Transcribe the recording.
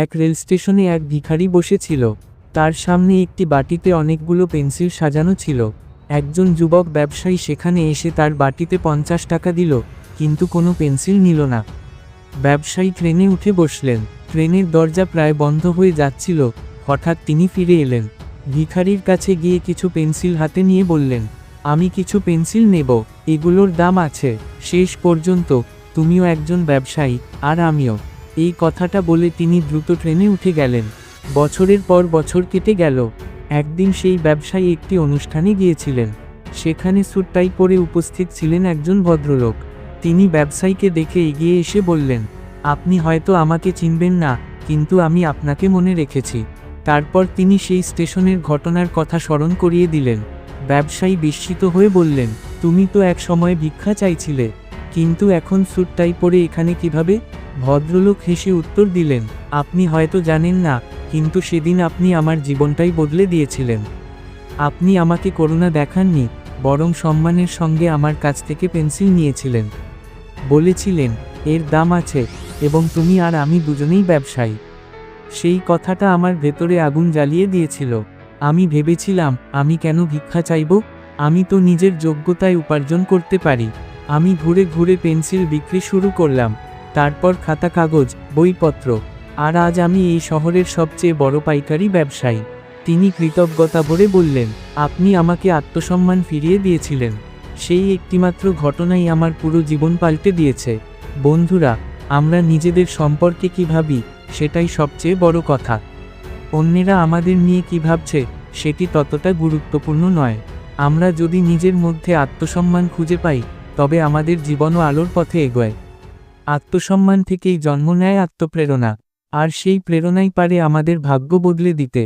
এক রেল স্টেশনে এক ভিখারি বসেছিল। তার সামনে একটি বাটিতে অনেকগুলো পেন্সিল সাজানো ছিল। একজন যুবক ব্যবসায়ী সেখানে এসে তার বাটিতে 50 টাকা দিল, কিন্তু কোনো পেন্সিল নিল না। ব্যবসায়ী ট্রেনে উঠে বসলেন। ট্রেনের দরজা প্রায় বন্ধ হয়ে যাচ্ছিল, হঠাৎ তিনি ফিরে এলেন। ভিখারির কাছে গিয়ে কিছু পেন্সিল হাতে নিয়ে বললেন, আমি কিছু পেন্সিল নেব, এগুলোর দাম আছে। শেষ পর্যন্ত তুমিও একজন ব্যবসায়ী, আর আমিও। এই কথাটা বলে তিনি দ্রুত ট্রেনে উঠে গেলেন। বছরের পর বছর কেটে গেল। একদিন সেই ব্যবসায়ী একটি অনুষ্ঠানে গিয়েছিলেন। সেখানে স্যুট টাই পরে উপস্থিত ছিলেন একজন ভদ্রলোক। তিনি ব্যবসায়ীকে দেখে এগিয়ে এসে বললেন, আপনি হয়তো আমাকে চিনবেন না, কিন্তু আমি আপনাকে মনে রেখেছি। তারপর তিনি সেই স্টেশনের ঘটনার কথা স্মরণ করিয়ে দিলেন। ব্যবসায়ী বিস্মিত হয়ে বললেন, তুমি তো এক সময় ভিক্ষা চাইছিলে, কিন্তু এখন স্যুট টাই পরে এখানে কিভাবে? ভদ্রলোক হেসে উত্তর দিলেন, আপনি হয়তো জানেন না, কিন্তু সেদিন আপনি আমার জীবনটাই বদলে দিয়েছিলেন। আপনি আমাকে করুণা দেখাননি, বরং সম্মানের সঙ্গে আমার কাছ থেকে পেন্সিল নিয়েছিলেন। বলেছিলেন, এর দাম আছে, এবং তুমি আর আমি দুজনেই ব্যবসায়ী। সেই কথাটা আমার ভেতরে আগুন জ্বালিয়ে দিয়েছিল। আমি ভেবেছিলাম, আমি কেন ভিক্ষা চাইব? আমি তো নিজের যোগ্যতায় উপার্জন করতে পারি। আমি ঘুরে ঘুরে পেন্সিল বিক্রি শুরু করলাম, তারপর খাতা কাগজ, বইপত্র, আর আজ আমি এই শহরের সবচেয়ে বড় পাইকারি ব্যবসায়ী। তিনি কৃতজ্ঞতা ভরে বললেন, আপনি আমাকে আত্মসম্মান ফিরিয়ে দিয়েছিলেন। সেই একটিমাত্র ঘটনাই আমার পুরো জীবন পাল্টে দিয়েছে। বন্ধুরা, আমরা নিজেদের সম্পর্কে কী ভাবি, সেটাই সবচেয়ে বড় কথা। অন্যেরা আমাদের নিয়ে কী ভাবছে, সেটি ততটা গুরুত্বপূর্ণ নয়। আমরা যদি নিজের মধ্যে আত্মসম্মান খুঁজে পাই, তবে আমাদের জীবনও আলোর পথে এগোয়। আত্মসম্মান থেকেই জন্ম নেয় আত্মপ্রেরণা, আর সেই প্রেরণাই পারে আমাদের ভাগ্য বদলে দিতে।